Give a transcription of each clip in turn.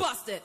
Bust it.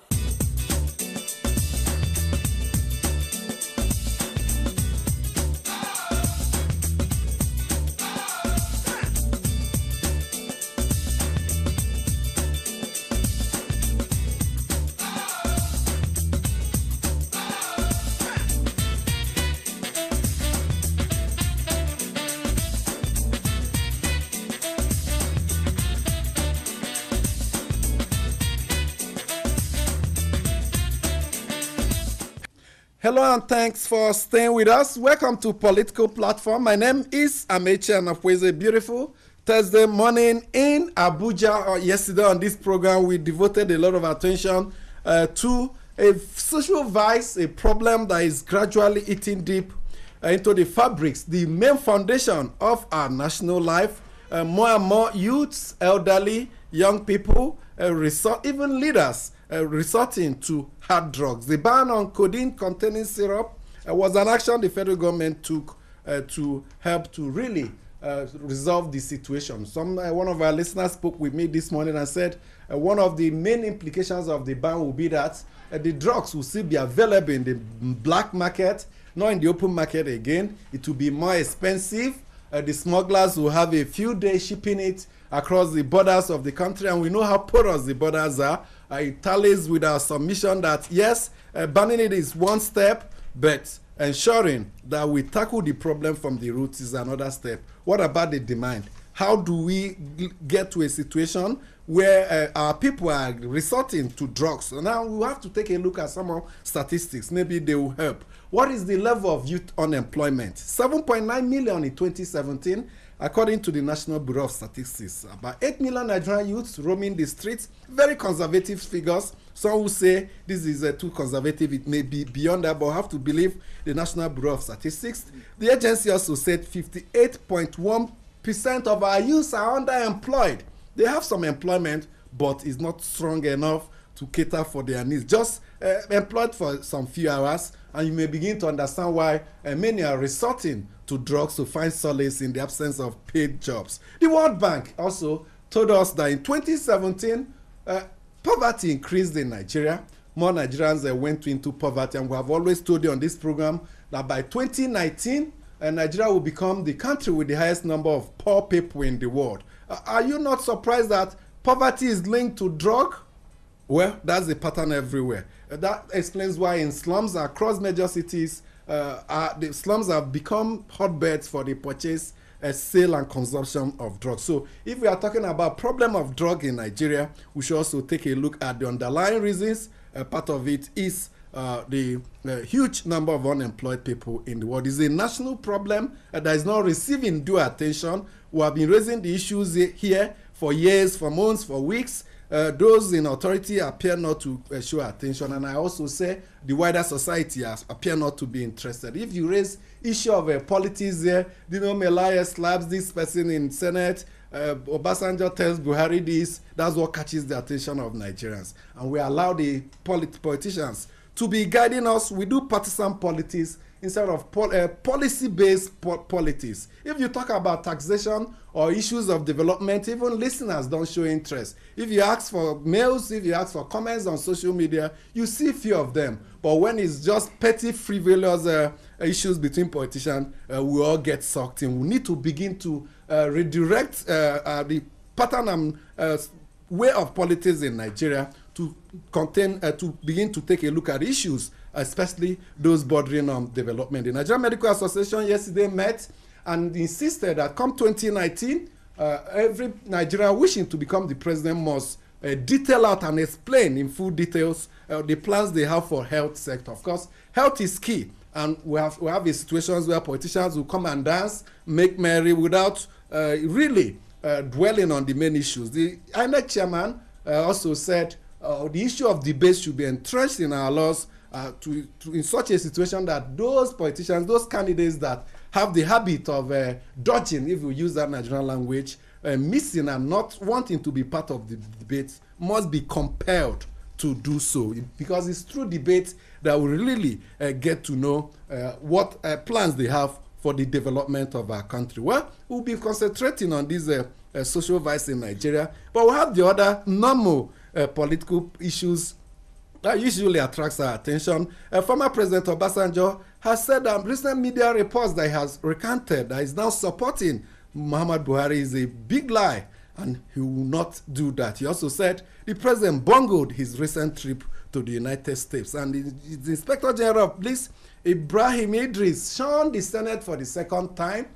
Hello and thanks for staying with us. Welcome to Political Platform. My name is Amechi and it was a beautiful Thursday morning in Abuja. Yesterday on this program, we devoted a lot of attention to a social vice, a problem that is gradually eating deep into the fabrics, the main foundation of our national life. More and more youths, elderly, young people, even leaders resorting to hard drugs. The ban on codeine-containing syrup was an action the federal government took to help to really resolve the situation. One of our listeners spoke with me this morning and said one of the main implications of the ban will be that the drugs will still be available in the black market, not in the open market again. It will be more expensive. The smugglers will have a few days shipping it across the borders of the country, and we know how porous the borders are. It tallies with our submission that yes, banning it is one step, but ensuring that we tackle the problem from the roots is another step. What about the demand? How do we get to a situation where our people are resorting to drugs? So now we have to take a look at some of statistics. Maybe they will help. What is the level of youth unemployment? 7.9 million in 2017. According to the National Bureau of Statistics, about 8 million Nigerian youths roaming the streets. Very conservative figures. Some will say this is too conservative. It may be beyond that, but I have to believe the National Bureau of Statistics. The agency also said 58.1% of our youths are underemployed. They have some employment, but it's not strong enough to cater for their needs. Just employed for some few hours, and you may begin to understand why many are resorting to drugs to find solace in the absence of paid jobs. The World Bank also told us that in 2017, poverty increased in Nigeria. More Nigerians went into poverty, and we have always told you on this program that by 2019, Nigeria will become the country with the highest number of poor people in the world. Are you not surprised that poverty is linked to drug? Well, that's the pattern everywhere. That explains why in slums across major cities, the slums have become hotbeds for the purchase, sale and consumption of drugs. So if we are talking about problem of drug in Nigeria, we should also take a look at the underlying reasons. Part of it is the huge number of unemployed people in the world. It's a national problem that is not receiving due attention. We have been raising the issues here for years, for months, for weeks. Those in authority appear not to show attention, and I also say the wider society appear not to be interested. If you raise issue of politics there, Melaya slaps this person in Senate, Obasanjo tells Buhari this, that's what catches the attention of Nigerians. And we allow the politicians to be guiding us. We do partisan politics instead of policy-based politics. If you talk about taxation or issues of development, even listeners don't show interest. If you ask for mails, if you ask for comments on social media, you see few of them. But when it's just petty, frivolous issues between politicians, we all get sucked in. We need to begin to redirect the pattern and way of politics in Nigeria to begin to take a look at issues, especially those bordering on development. The Nigerian Medical Association yesterday met and insisted that come 2019, every Nigerian wishing to become the president must detail out and explain in full details the plans they have for health sector. Of course, health is key, and we have situations where politicians will come and dance, make merry without really dwelling on the main issues. The INEC chairman also said the issue of debate should be entrenched in our laws in such a situation that those politicians, those candidates that have the habit of dodging, if we use that Nigerian language, missing and not wanting to be part of the debate, must be compelled to do so, because it's through debate that we really get to know what plans they have for the development of our country. Well, we'll be concentrating on these social vice in Nigeria, but we have the other normal political issues that usually attracts our attention. Former President Obasanjo has said recent media reports that he has recanted, that he's now supporting Muhammad Buhari is a big lie, and he will not do that. He also said the president bungled his recent trip to the United States. And the Inspector General of Police, Ibrahim Idris, shunned the Senate for the second time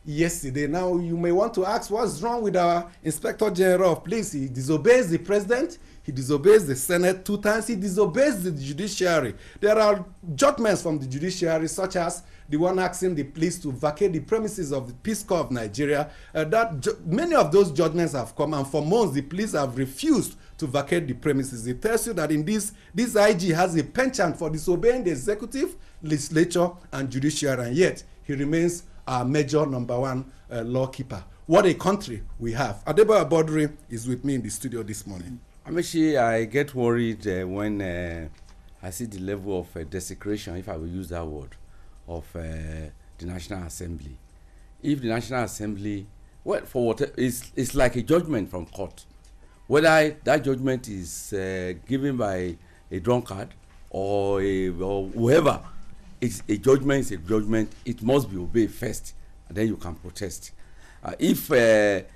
yesterday. Now, you may want to ask what's wrong with our Inspector General of Police. He disobeys the president, he disobeys the Senate 2 times, he disobeys the judiciary. There are judgments from the judiciary, such as the one asking the police to vacate the premises of the Peace Corps of Nigeria. Many of those judgments have come, and for months the police have refused to vacate the premises. It tells you that in this IG has a penchant for disobeying the executive, legislature, and judiciary, and yet he remains our major #1 lawkeeper. What a country we have. Adeba Abodri is with me in the studio this morning. Amishi, I get worried when I see the level of desecration, if I will use that word, of the National Assembly. If the National Assembly, well, for what it's like a judgment from court. Whether that judgment is given by a drunkard or whoever, it's a judgment. It's a judgment. It must be obeyed first, and then you can protest. If the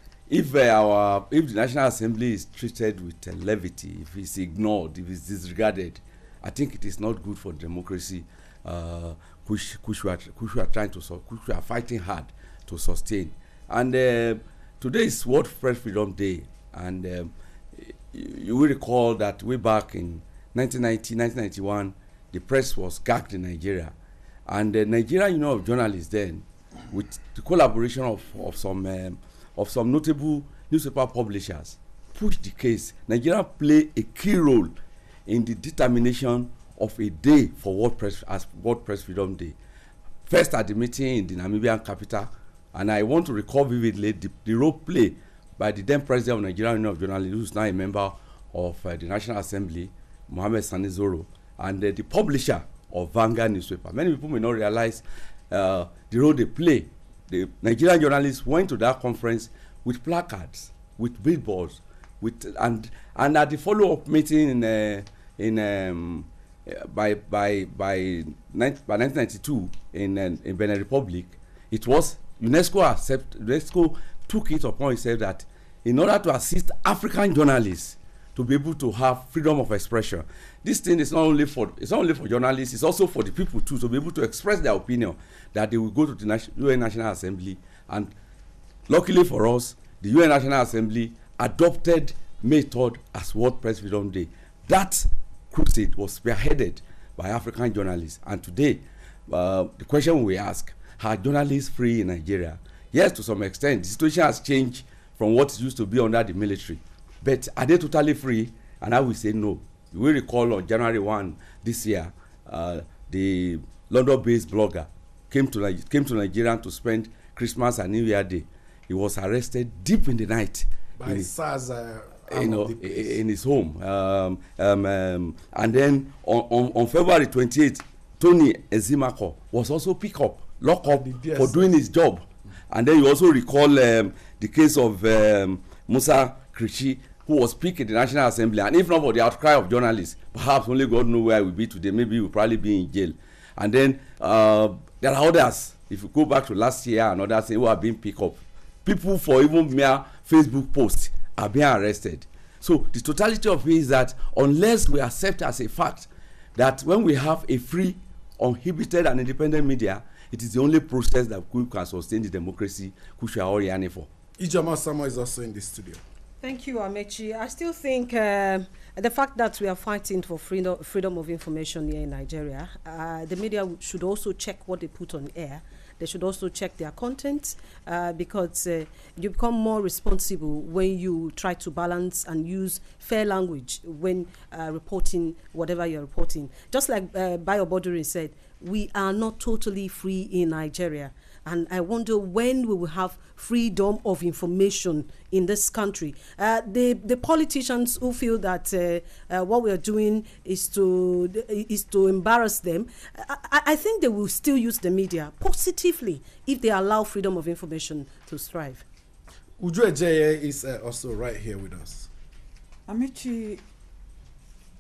National Assembly is treated with levity, if it's ignored, if it's disregarded, I think it is not good for democracy, which we are fighting hard to sustain. And today is World Press Freedom Day, and you will recall that way back in 1991, the press was gagged in Nigeria, and the Nigerian Union of Journalists then, with the collaboration of some notable newspaper publishers, pushed the case. Nigeria played a key role in the determination of a day for World Press Freedom Day. First at the meeting in the Namibian capital, and I want to recall vividly the role played by the then president of Nigerian Union of Journalists, who is now a member of the National Assembly, Mohammed Sani Zoro, and the publisher of Vanguard newspaper. Many people may not realize the role they play. The Nigerian journalists went to that conference with placards, with billboards, and at the follow-up meeting by 1992 in Benin Republic, it was UNESCO took it upon itself that in order to assist African journalists to be able to have freedom of expression, this thing is not only for journalists, it's also for the people too, to be able to express their opinion, that they will go to the UN National Assembly. And luckily for us, the UN National Assembly adopted May 3rd as World Press Freedom Day. That crusade was spearheaded by African journalists, and today the question we ask: are journalists free in Nigeria? Yes, to some extent. The situation has changed from what it used to be under the military, but are they totally free? And I will say no. You will recall on January 1 this year, the London-based blogger came to Nigeria to spend Christmas and New Year Day. He was arrested deep in the night by SARS. In his home, and then on February 28th, Tony Ezimako was also locked up for doing his job. And then you also recall the case of Musa Krichi, who was picked in the National Assembly, and if not for the outcry of journalists, perhaps only God knows where he will be today. Maybe he will probably be in jail. And then there are others. If you go back to last year and others who are being picked up, people for even mere Facebook posts are being arrested. So the totality of it is that unless we accept as a fact that when we have a free, uninhibited and independent media, it is the only process that can sustain the democracy which we are all yearning for. Ijoma Samo is also in the studio. Thank you, Amechi. I still think the fact that we are fighting for freedom of information here in Nigeria, the media should also check what they put on air. They should also check their content because you become more responsible when you try to balance and use fair language when reporting whatever you're reporting. Just like Bayo Boduri said, we are not totally free in Nigeria. And I wonder when we will have freedom of information in this country. The politicians who feel that what we are doing is to embarrass them, I think they will still use the media positively if they allow freedom of information to thrive. Uju Ejeye is also right here with us. Amici,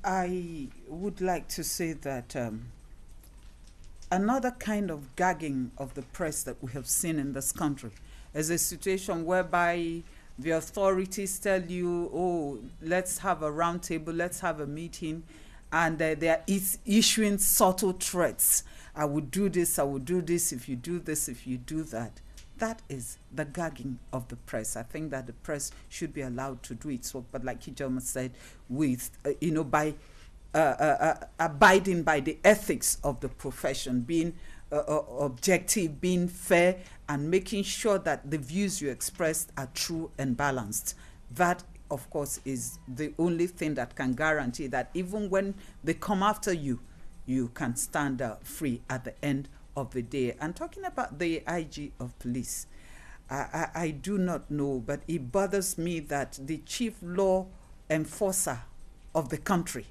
I would like to say that another kind of gagging of the press that we have seen in this country is a situation whereby the authorities tell you, oh, let's have a round table, let's have a meeting, and they are issuing subtle threats. I will do this, I will do this, if you do this, if you do that. That is the gagging of the press. I think that the press should be allowed to do its work, but like Ijoma said, with, by abiding by the ethics of the profession, being objective, being fair, and making sure that the views you expressed are true and balanced. That, of course, is the only thing that can guarantee that even when they come after you, you can stand free at the end of the day. And talking about the IG of police, I do not know, but it bothers me that the chief law enforcer of the country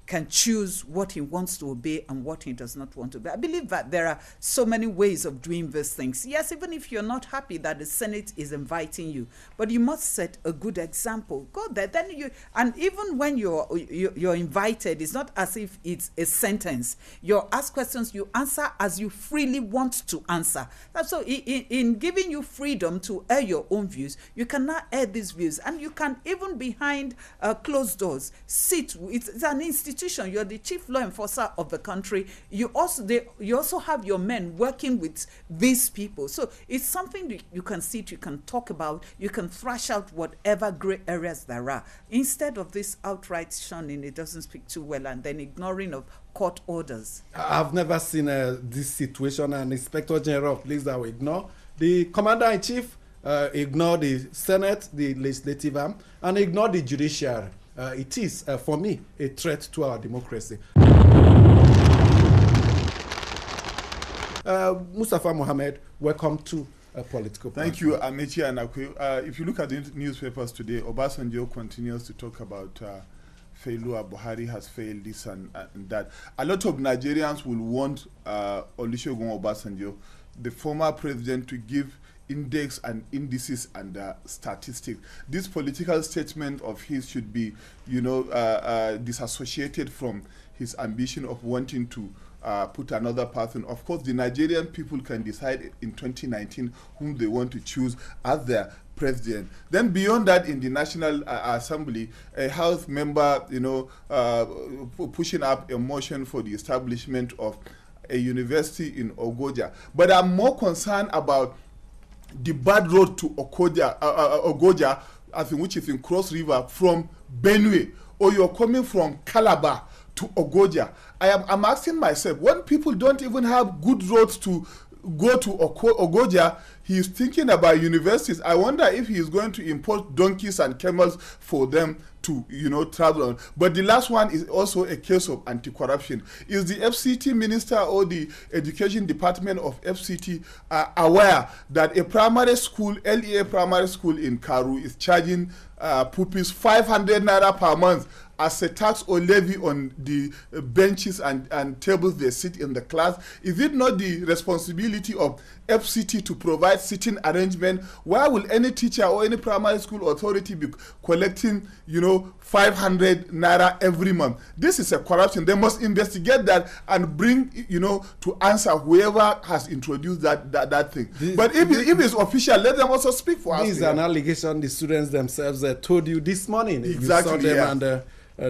can choose what he wants to obey and what he does not want to obey. I believe that there are so many ways of doing these things. Yes, even if you're not happy that the Senate is inviting you, but you must set a good example. Go there, then you, and even when you're invited, it's not as if it's a sentence. You're asked questions, you answer as you freely want to answer. So in giving you freedom to air your own views, you cannot air these views, and you can even behind closed doors sit. It's an institution. You're the chief law enforcer of the country. You also have your men working with these people. So it's something that you can sit, you can talk about, you can thrash out whatever gray areas there are. Instead of this outright shunning, it doesn't speak too well, and then ignoring of court orders. I've never seen this situation, an Inspector General of Police that will ignore the Commander-in-Chief, ignore the Senate, the legislative arm, and ignore the judiciary. It is, for me, a threat to our democracy. Mustafa Mohammed, welcome to Political Platform. Thank you, Amechi and Akwe. If you look at the newspapers today, Obasanjo continues to talk about failure. Buhari has failed this and that. A lot of Nigerians will want Olusegun Obasanjo, the former president, to give index and indices and statistics. This political statement of his should be, disassociated from his ambition of wanting to put another person. Of course, the Nigerian people can decide in 2019 whom they want to choose as their president. Then beyond that, in the National Assembly, a House member, pushing up a motion for the establishment of a university in Ogoja. But I'm more concerned about the bad road to Ogoja, as in which is in Cross River from Benue, or you're coming from Calabar to Ogoja. I'm asking myself, when people don't even have good roads to go to Ogoja, he's thinking about universities. I wonder if he is going to import donkeys and camels for them to, travel on. But the last one is also a case of anti-corruption. Is the FCT minister or the education department of FCT aware that a primary school, LEA primary school in Karu, is charging pupils 500 naira per month as a tax or levy on the benches and tables they sit in the class? Is it not the responsibility of FCT to provide sitting arrangement? Why will any teacher or any primary school authority be collecting, 500 naira every month? This is a corruption. They must investigate that and bring, to answer whoever has introduced that thing. But if it's official, let them also speak for us. This is an allegation the students themselves told you this morning. Exactly, you saw them and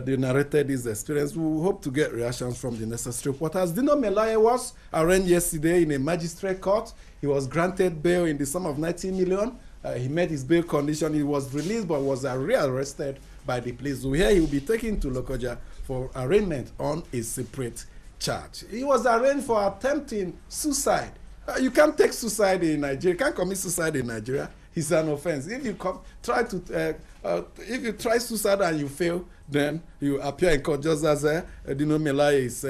they narrated this experience. We hope to get reactions from the necessary reporters. Dino Melaye was arraigned yesterday in a magistrate court. He was granted bail in the sum of 19 million. He met his bail condition. He was released but was rearrested by the police. So here he will be taken to Lokoja for arraignment on a separate charge. He was arraigned for attempting suicide. You can't take suicide in Nigeria. You can't commit suicide in Nigeria. It's an offense. If you try suicide and you fail, then you appear in court, just as Dino Melaye is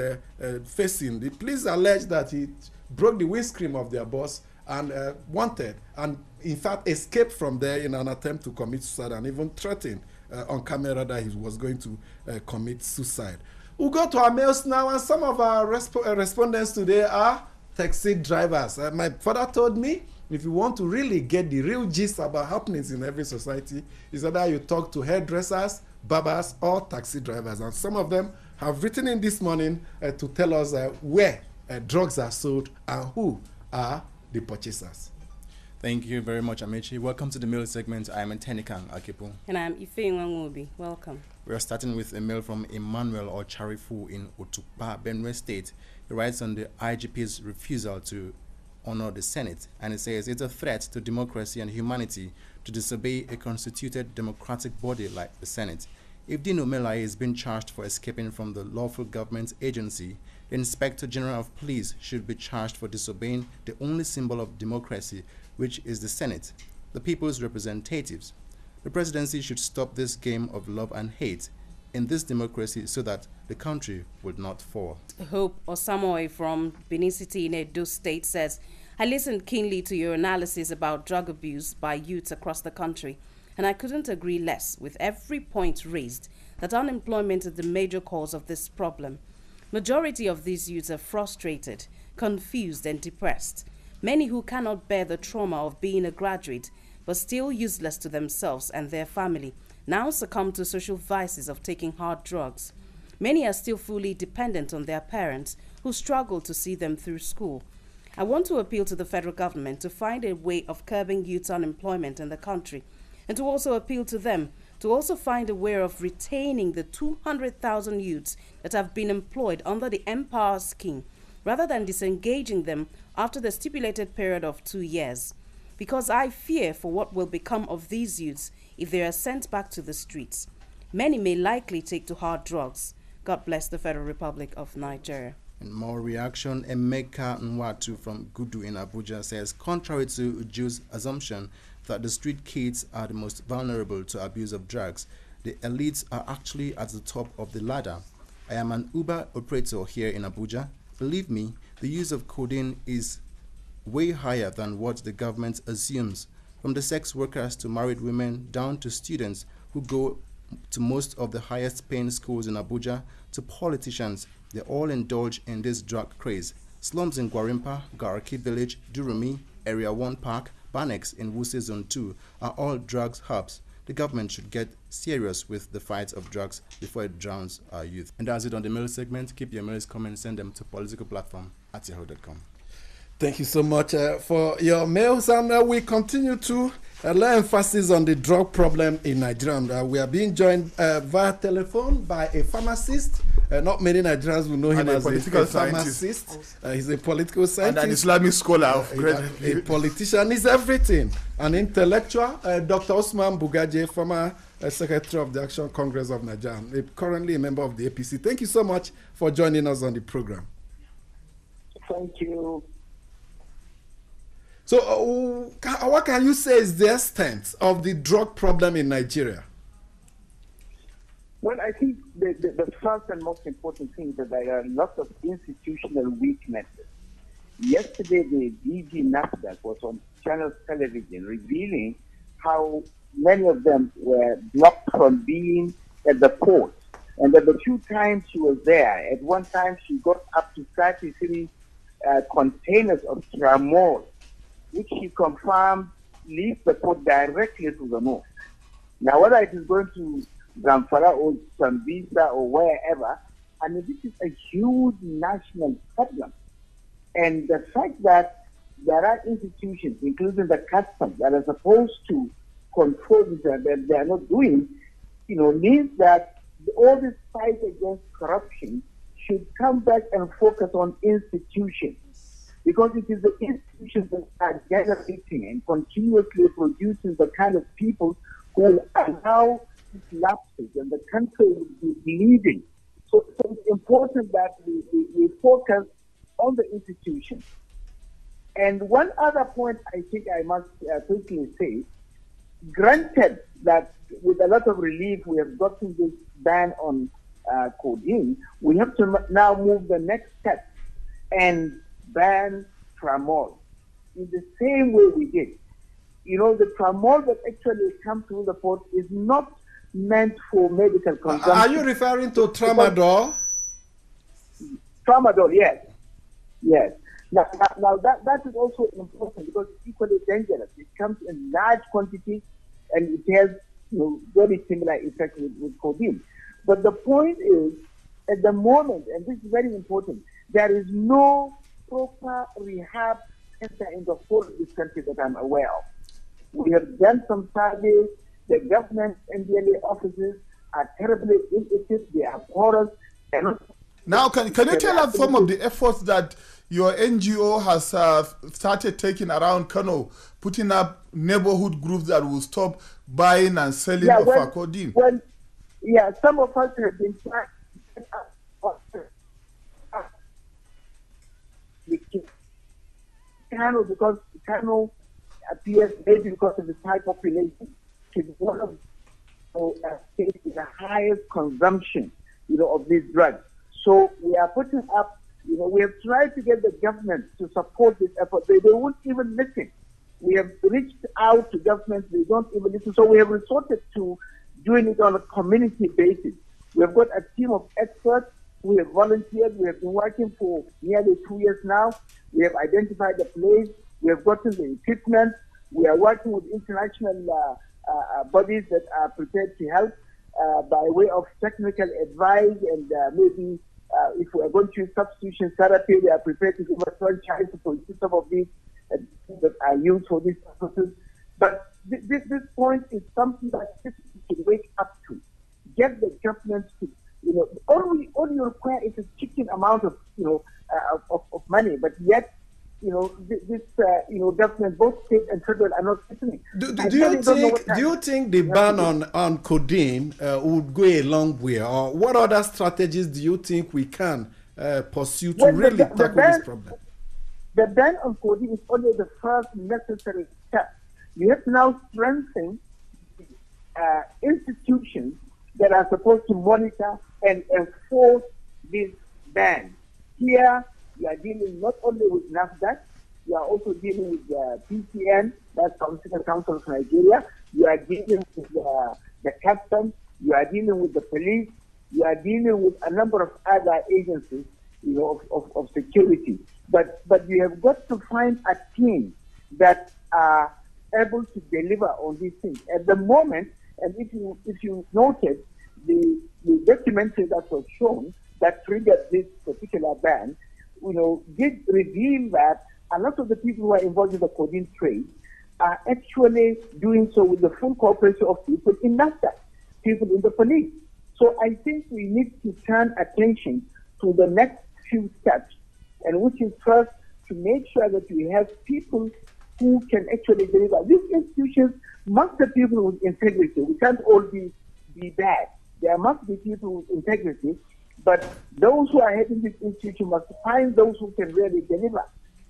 facing. The police allege that he broke the windscreen of their bus and wanted, and in fact escaped from there in an attempt to commit suicide, and even threatened on camera that he was going to commit suicide. We'll go to our mails now, and some of our respondents today are taxi drivers. My father told me, if you want to really get the real gist about happenings in every society, is that you talk to hairdressers, barbers, or taxi drivers. And some of them have written in this morning to tell us where drugs are sold and who are the purchasers. Thank you very much, Amechi. Welcome to the mail segment. I am Ntenikan Akipo. And I'm Ife Nwangobi. Welcome. We are starting with a mail from Emmanuel or Charifu in Otukpa, Benue State. He writes on the IGP's refusal to honor the Senate, and it says it's a threat to democracy and humanity to disobey a constituted democratic body like the Senate. If Dino Melaye is being charged for escaping from the lawful government agency, the Inspector General of Police should be charged for disobeying the only symbol of democracy, which is the Senate, the people's representatives. The presidency should stop this game of love and hate in this democracy so that the country would not fall. Hope Osamoy from Benin City in Edo State says, I listened keenly to your analysis about drug abuse by youths across the country, and I couldn't agree less with every point raised that unemployment is the major cause of this problem. Majority of these youths are frustrated, confused, and depressed. Many who cannot bear the trauma of being a graduate but still useless to themselves and their family now succumb to social vices of taking hard drugs. Many are still fully dependent on their parents who struggle to see them through school. I want to appeal to the federal government to find a way of curbing youth unemployment in the country, and to also appeal to them to also find a way of retaining the 200,000 youths that have been employed under the Empower scheme, rather than disengaging them after the stipulated period of 2 years. Because I fear for what will become of these youths if they are sent back to the streets. Many may likely take to hard drugs. God bless the Federal Republic of Nigeria. In more reaction, Emeka Nwatu from Gudu in Abuja says, contrary to Uju's assumption that the street kids are the most vulnerable to abuse of drugs, the elites are actually at the top of the ladder. I am an Uber operator here in Abuja. Believe me, the use of codeine is way higher than what the government assumes. From the sex workers to married women down to students who go to most of the highest paying schools in Abuja to politicians, they all indulge in this drug craze. Slums in Gwarimpa, Garaki Village, Durumi, Area 1 Park, Banex in Wuse Zone 2 are all drugs hubs. The government should get serious with the fight of drugs before it drowns our youth. And that's it on the mail segment. Keep your mails coming, send them to politicalplatform@yahoo.com. Thank you so much for your mails, and we continue to lay emphasis on the drug problem in Nigeria. We are being joined via telephone by a pharmacist. Not many Nigerians will know him as a pharmacist. He's a political scientist. And an Islamic scholar of great... A politician. He's everything. An intellectual. Dr. Osman Bugaje, former Secretary of the Action Congress of Nigeria, currently a member of the APC. Thank you so much for joining us on the program. Thank you. So, what can you say is the extent of the drug problem in Nigeria? Well, I think the first and most important thing is that there are lots of institutional weaknesses. Yesterday, the DG NAFDAC was on channel television revealing how many of them were blocked from being at the port. And that the few times she was there, at one time she got up to 33 containers of tramol, which she confirmed leaves the port directly to the north. Now, whether it is going to Zamfara or Sambisa or wherever, I mean, this is a huge national problem. And the fact that there are institutions, including the customs, that are supposed to control this and that they are not doing, means that all this fight against corruption should come back and focus on institutions. Because it is the institutions that are generating and continuously producing the kind of people who will allow these lapses, and the country will be bleeding. So it's important that we focus on the institutions. And one other point I think I must quickly say, granted that with a lot of relief we have gotten this ban on codeine, we have to now move the next step and ban tramol in the same way we did. The tramol that actually comes through the port is not meant for medical consumption. Are you referring to tramadol? Tramadol, yes. Yes. Now that is also important because it's equally dangerous. It comes in large quantities and it has very similar effect with codeine. But the point is, at the moment, and this is very important, there is no proper rehab center in the whole of this country that I'm aware of. We have done some surveys. The government NDLA offices are terribly ill-equipped. They are porous. Now, can you tell us some of the efforts that your NGO has started taking around Kano, putting up neighborhood groups that will stop buying and selling of codeine? Well, some of us have been trying to Kano, because Kano appears, maybe because of the high population, to be one of the states with the highest consumption, of these drugs. So we are putting up, we have tried to get the government to support this effort. They won't even listen. We have reached out to governments, they don't even listen. So we have resorted to doing it on a community basis. We have got a team of experts who have volunteered. We have been working for nearly 2 years now. We have identified the place. We have gotten the equipment. We are working with international bodies that are prepared to help by way of technical advice, and maybe if we are going to use substitution therapy, they are prepared to give us franchise to produce some of these that are used for these purposes. But this point is something that citizens should wake up to. Get the government to, all you require is a chicken amount of, of money, but yet, this government, both state and federal, are not listening. Do you think the ban on codeine would go a long way, or what other strategies do you think we can pursue to really tackle this problem? The ban on codeine is only the first necessary step. You have to now strengthen institutions that are supposed to monitor and enforce this ban. Here, you are dealing not only with NAFDAC, you are also dealing with PCN, that's Pharmaceutical Council of Nigeria. You are dealing with the customs. You are dealing with the police. You are dealing with a number of other agencies, of security. But you have got to find a team that are able to deliver on these things. At the moment, and if you noted, the documentary that was shown that triggered this particular ban, did reveal that a lot of the people who are involved in the codeine trade are actually doing so with the full cooperation of people in NAFTA, people in the police. So I think we need to turn attention to the next few steps, and which is first to make sure that we have people who can actually deliver. These institutions must be people with integrity. We can't all be bad. There must be people with integrity. But those who are heading this institution must find those who can really deliver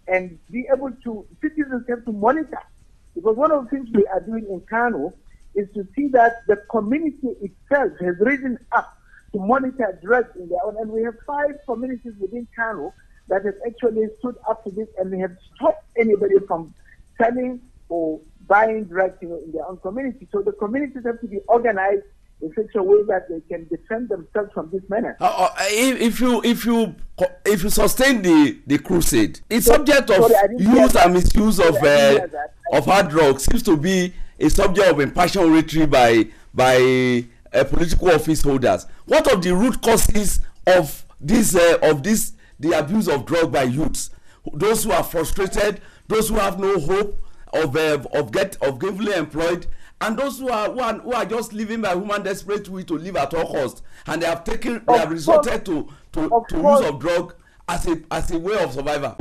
and be able to, citizens have to monitor. Because one of the things we are doing in Kano is to see that the community itself has risen up to monitor drugs in their own. And we have 5 communities within Kano that have actually stood up to this, and they have stopped anybody from selling or buying drugs in their own community. So the communities have to be organized in such a way that they can defend themselves from this menace. If you sustain the crusade, its subject of use and misuse of hard drugs seems to be a subject of impassioned oratory by political office holders. What of the root causes of the abuse of drugs by youths? Those who are frustrated, those who have no hope of gainfully employed, and those who are just living by human desperate will to live at all costs, and they have resorted to use of drug as a way of survival.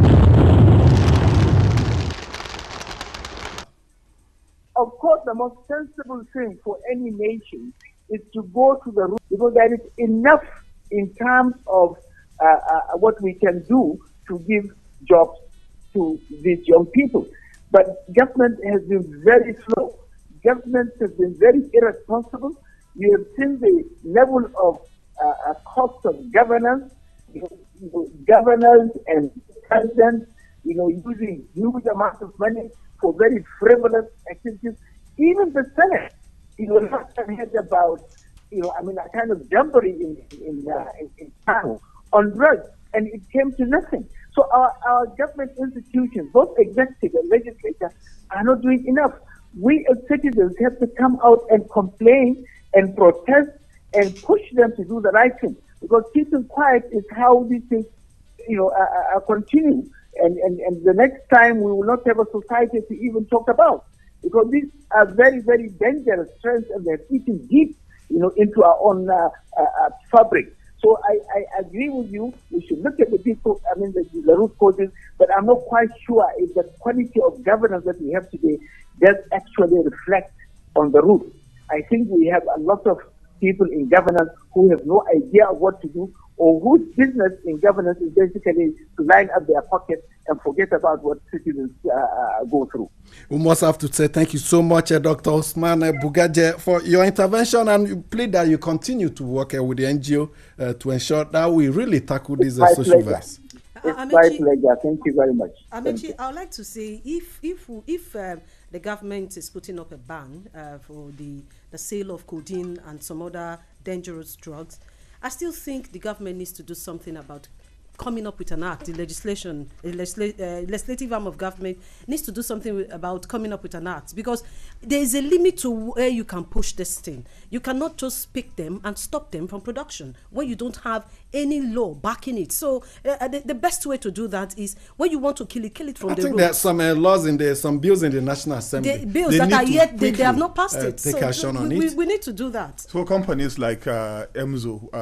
Of course, the most sensible thing for any nation is to go to the root, because there is enough in terms of what we can do to give jobs to these young people. But government has been very slow. Government has been very irresponsible. You have seen the level of cost of governance, governors and presidents, using huge amounts of money for very frivolous activities. Even the Senate, last time heard about, a kind of jamboree in town on drugs, and it came to nothing. So our government institutions, both executive and legislature, are not doing enough. we as citizens have to come out and complain and protest and push them to do the right thing. Because keeping quiet is how these things, continue. And the next time we will not have a society to even talk about. Because these are very, very dangerous trends and they're eating deep, into our own fabric. So I agree with you. We should look at the root causes, but I'm not quite sure if the quality of governance that we have today does actually reflect on the root. I think we have a lot of people in governance who have no idea of what to do, or whose business in governance is basically to line up their pockets and forget about what citizens go through. We must have to say thank you so much, Dr. Usman Bugaje, for your intervention, and plead that you continue to work with the NGO to ensure that we really tackle these social violence. It's my pleasure. Thank you very much. Amechi, I would like to say, if the government is putting up a ban for the sale of codeine and some other dangerous drugs, I still think the government needs to do something about coming up with an act. The legislative arm of government needs to do something about coming up with an act, because there is a limit to where you can push this thing. You cannot just pick them and stop them from production when you don't have any law backing it. So the best way to do that is when you want to kill it from the root. I think there are some laws in there, some bills in the National Assembly. Bills that are yet, they have not passed it. Take action on it. We need to do that. So companies like EMZO,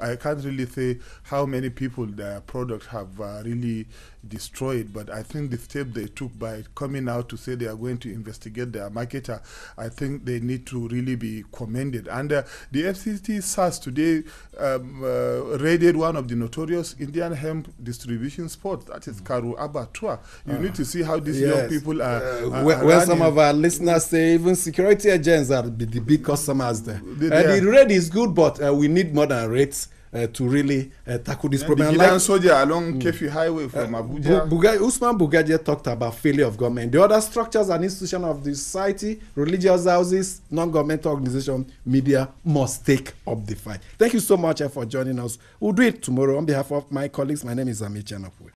I can't really say how many people their products have really destroyed, but I think the step they took by coming out to say they are going to investigate their marketer, I think they need to really be commended. And the FCT SARS today raided one of the notorious Indian hemp distribution spots, that is Karu Abattoir. You need to see how these young people are where some of our listeners say even security agents are the big customers there. The raid is good, but we need more than rates to really tackle this problem. The soldier along Kefi Highway from Abuja. Usman Bugaje talked about failure of government. The other structures and institutions of the society, religious houses, non-governmental organizations, media must take up the fight. Thank you so much for joining us. We'll do it tomorrow. On behalf of my colleagues, my name is Ait Political Platform.